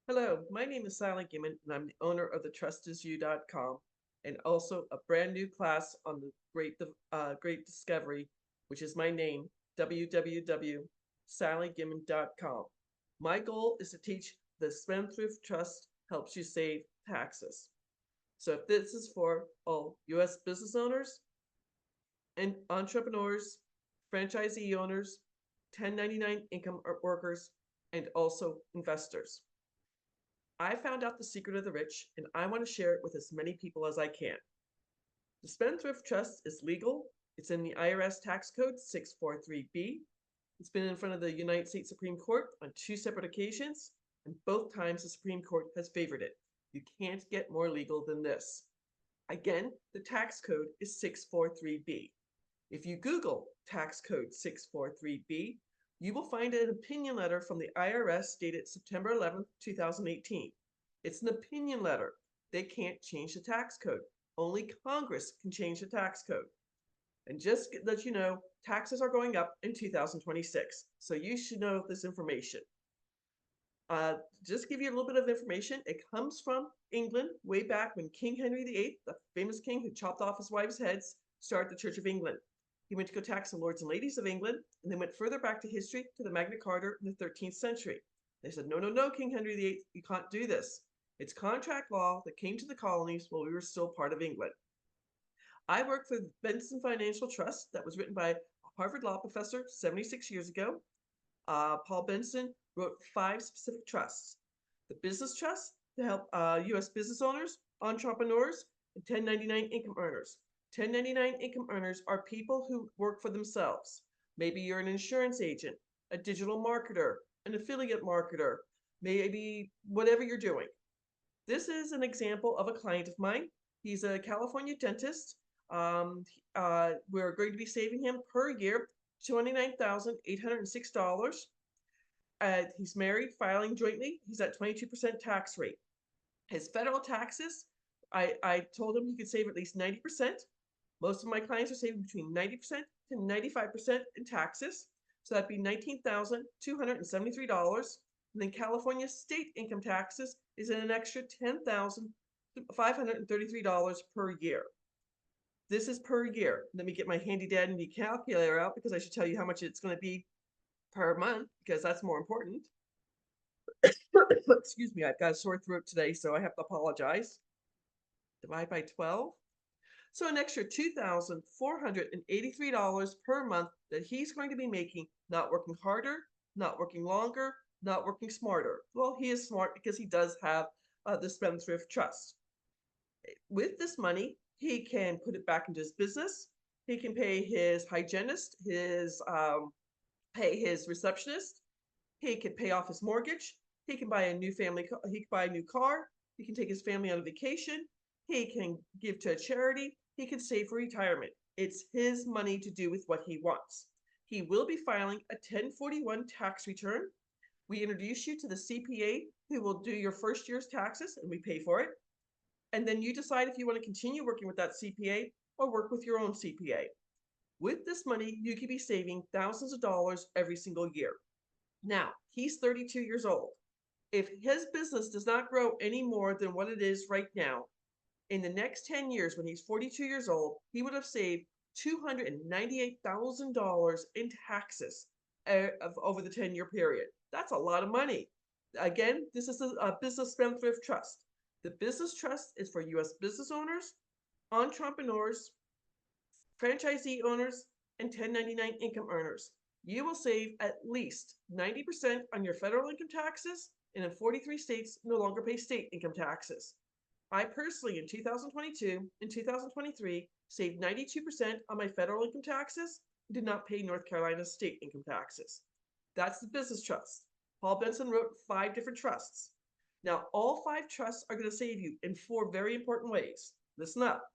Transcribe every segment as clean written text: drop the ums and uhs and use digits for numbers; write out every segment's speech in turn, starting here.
Hello, my name is Sally Gimmon, and I'm the owner of the TrustIsYou.com and also a brand new class on the Great Discovery, which is my name, www.sallygimmon.com. My goal is to teach the Spendthrift Trust helps you save taxes. So if this is for all U.S. business owners and entrepreneurs, franchisee owners, 1099 income workers, and also investors. I found out the secret of the rich, and I want to share it with as many people as I can. The Spendthrift Trust is legal. It's in the IRS Tax Code 643B. It's been in front of the United States Supreme Court on two separate occasions, and both times the Supreme Court has favored it. You can't get more legal than this. Again, the tax code is 643B. If you Google tax code 643B, you will find an opinion letter from the IRS dated September 11th, 2018. It's an opinion letter. They can't change the tax code. Only Congress can change the tax code. And just to let you know, taxes are going up in 2026. So you should know this information. Just to give you a little bit of information, it comes from England way back when King Henry VIII, the famous king who chopped off his wives' heads, started the Church of England. He went to go tax the lords and ladies of England, and then went further back to history to the Magna Carta in the 13th century. They said, no, no, no, King Henry VIII, you can't do this. It's contract law that came to the colonies while we were still part of England. I worked for the Benson Financial Trust that was written by a Harvard law professor 76 years ago. Paul Benson wrote 5 specific trusts. The business trust to help U.S. business owners, entrepreneurs, and 1099 income earners. 1099 income earners are people who work for themselves. Maybe you're an insurance agent, a digital marketer, an affiliate marketer, maybe whatever you're doing. This is an example of a client of mine. He's a California dentist. We're going to be saving him per year $29,806. He's married, filing jointly. He's at 22% tax rate. His federal taxes, I told him he could save at least 90%. Most of my clients are saving between 90% to 95% in taxes. So that'd be $19,273. And then California state income taxes is an extra $10,533 per year. This is per year. Let me get my handy dandy calculator out because I should tell you how much it's going to be per month because that's more important. Excuse me, I've got a sore throat today, so I have to apologize. Divide by 12. So an extra $2,483 per month that he's going to be making, not working harder, not working longer, not working smarter. Well, he is smart because he does have the Spendthrift Trust. With this money, he can put it back into his business. He can pay his hygienist, pay his receptionist. He can pay off his mortgage. He can buy a new he can buy a new car. He can take his family on a vacation. He can give to a charity. He can save for retirement. It's his money to do with what he wants. He will be filing a 1041 tax return. We introduce you to the CPA who will do your first year's taxes, and we pay for it. And then you decide if you want to continue working with that CPA or work with your own CPA. With this money, you could be saving thousands of dollars every single year. Now, he's 32 years old. If his business does not grow any more than what it is right now, in the next 10 years, when he's 42 years old, he would have saved $298,000 in taxes over the 10-year period. That's a lot of money. Again, this is a business spendthrift trust. The business trust is for U.S. business owners, entrepreneurs, franchisee owners, and 1099 income earners. You will save at least 90% on your federal income taxes, and in 43 states, no longer pay state income taxes. I personally, in 2022 and 2023, saved 92% on my federal income taxes and did not pay North Carolina state income taxes. That's the business trust. Paul Benson wrote 5 different trusts. Now, all 5 trusts are going to save you in 4 very important ways. Listen up.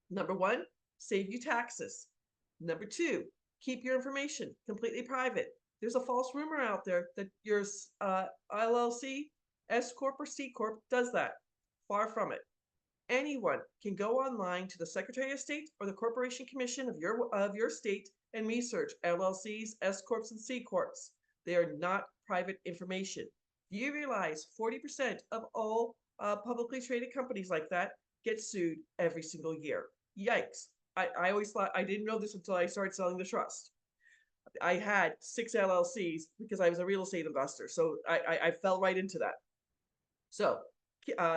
Number 1, save you taxes. Number 2, keep your information completely private. There's a false rumor out there that your LLC, S Corp, or C Corp does that. Far from it. Anyone can go online to the Secretary of State or the Corporation Commission of your state and research LLCs, S Corps, and C Corps. They are not private information. Do you realize 40% of all publicly traded companies like that get sued every single year? Yikes. I always thought, I didn't know this until I started selling the trust. I had 6 LLCs because I was a real estate investor. So I fell right into that. So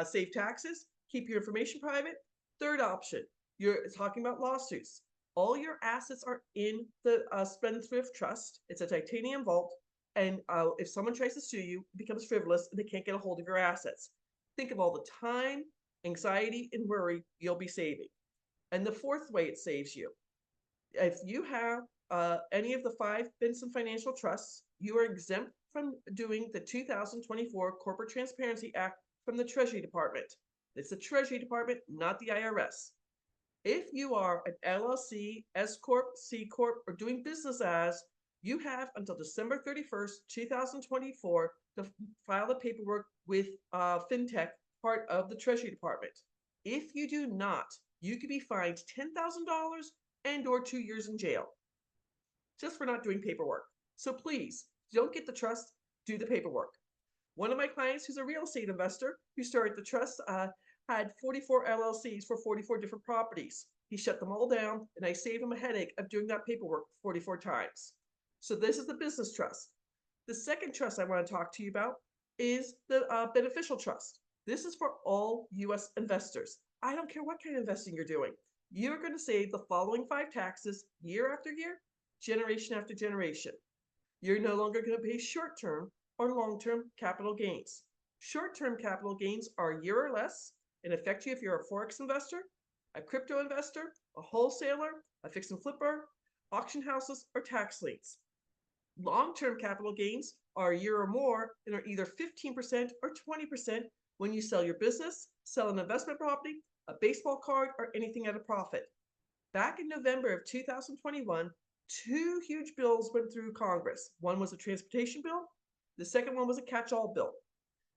save taxes, keep your information private. Third option, you're talking about lawsuits. All your assets are in the Spendthrift Trust. It's a titanium vault. And if someone tries to sue you, it becomes frivolous and they can't get a hold of your assets. Think of all the time, anxiety, and worry you'll be saving. And the fourth way it saves you, if you have any of the 5 Benson Financial Trusts, you are exempt from doing the 2024 Corporate Transparency Act from the Treasury Department. It's the Treasury Department, not the IRS. If you are an LLC, S Corp, C Corp, or doing business as, you have until December 31st, 2024 to file the paperwork with FinTech, part of the Treasury Department. If you do not, you could be fined $10,000 and or 2 years in jail just for not doing paperwork. So please, don't get the trust, do the paperwork. One of my clients who's a real estate investor who started the trust had 44 LLCs for 44 different properties. He shut them all down and I saved him a headache of doing that paperwork 44 times. So this is the business trust. The second trust I want to talk to you about is the beneficial trust. This is for all US investors. I don't care what kind of investing you're doing. You're going to save the following 5 taxes year after year, generation after generation. You're no longer going to pay short-term or long-term capital gains. Short-term capital gains are a year or less and affect you if you're a forex investor, a crypto investor, a wholesaler, a fix and flipper, auction houses, or tax liens. Long-term capital gains are a year or more and are either 15% or 20% when you sell your business, sell an investment property, a baseball card, or anything at a profit. Back in November of 2021, 2 huge bills went through Congress. One was a transportation bill. The second one was a catch-all bill.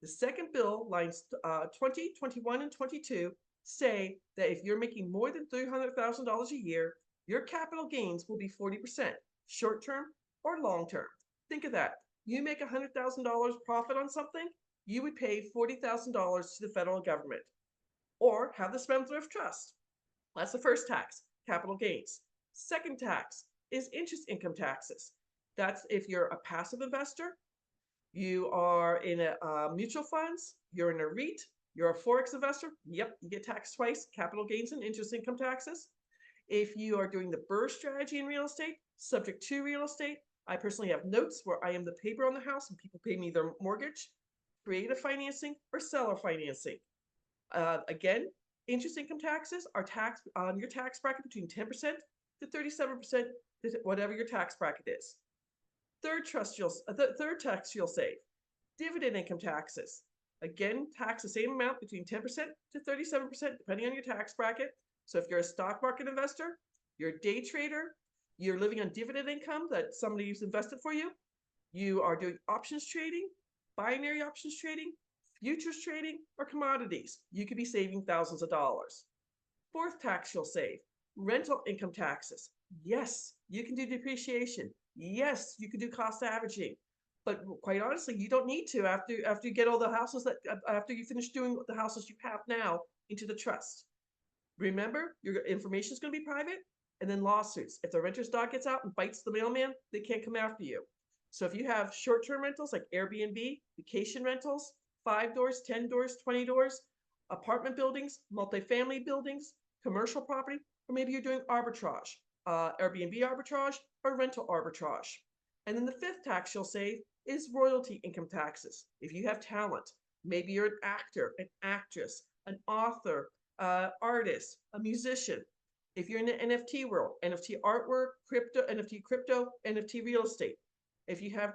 The second bill, lines 20, 21, and 22, say that if you're making more than $300,000 a year, your capital gains will be 40%, short-term or long-term. Think of that. You make $100,000 profit on something, you would pay $40,000 to the federal government. Or have the Spendthrift Trust. That's the first tax, capital gains. Second tax is interest income taxes. That's if you're a passive investor, you are in a mutual funds, you're in a REIT, you're a forex investor. Yep, you get taxed twice, capital gains and interest income taxes. If you are doing the BRRRR strategy in real estate, subject to real estate, I personally have notes where I am the paper on the house and people pay me their mortgage, creative financing, or seller financing. Again, interest income taxes are taxed on your tax bracket between 10% to 37%, whatever your tax bracket is. Third tax you'll save, dividend income taxes. Again, tax the same amount between 10% to 37%, depending on your tax bracket. So if you're a stock market investor, you're a day trader, you're living on dividend income that somebody's invested for you, you are doing options trading, binary options trading, futures trading, or commodities, you could be saving thousands of dollars. Fourth tax you'll save, rental income taxes. Yes, you can do depreciation. Yes, you can do cost averaging. But quite honestly, you don't need to after you get all the houses that after you finish doing the houses you have now into the trust. Remember, your information is going to be private, and then lawsuits. If the renter's dog gets out and bites the mailman, they can't come after you. So if you have short-term rentals like Airbnb, vacation rentals, 5 doors, 10 doors, 20 doors, apartment buildings, multifamily buildings, commercial property, or maybe you're doing arbitrage, Airbnb arbitrage or rental arbitrage. And then the fifth tax you'll save is royalty income taxes. If you have talent, maybe you're an actor, an actress, an author, artist, a musician. If you're in the NFT world, NFT artwork, crypto, NFT real estate. If you have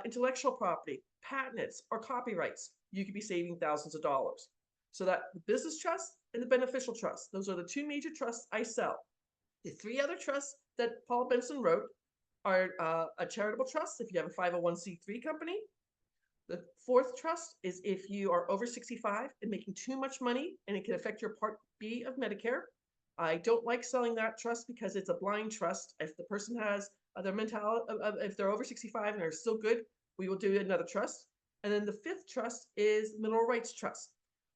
intellectual property, patents, or copyrights, you could be saving thousands of dollars. So that the business trust and the beneficial trust, those are the 2 major trusts I sell. The 3 other trusts that Paul Benson wrote are a charitable trust if you have a 501c3 company. The 4th trust is if you are over 65 and making too much money and it can affect your Part B of Medicare. I don't like selling that trust because it's a blind trust. If the person has their mentality, if they're over 65 and they're still good, we will do another trust. And then the fifth trust is mineral rights trust.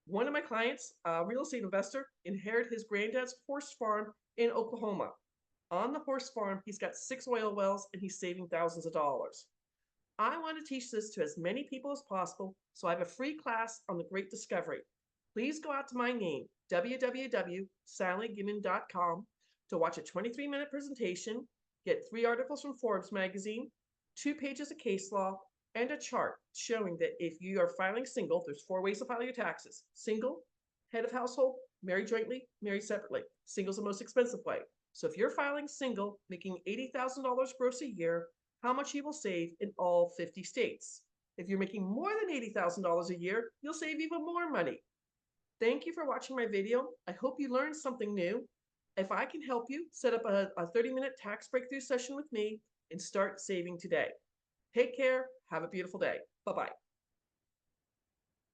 One of my clients, a real estate investor, inherited his granddad's horse farm in Oklahoma. On the horse farm, he's got 6 oil wells and he's saving thousands of dollars. I want to teach this to as many people as possible, so I have a free class on the Great Discovery. Please go out to my name, www.sallygimmon.com, to watch a 23-minute presentation, get 3 articles from Forbes magazine, 2 pages of case law, and a chart showing that if you are filing single, there's 4 ways to file your taxes. Single, head of household, married jointly, married separately. Single's the most expensive way. So if you're filing single, making $80,000 gross a year, how much you will save in all 50 states. If you're making more than $80,000 a year, you'll save even more money. Thank you for watching my video. I hope you learned something new. If I can help you, set up a 30-minute tax breakthrough session with me and start saving today. Take care. Have a beautiful day. Bye-bye.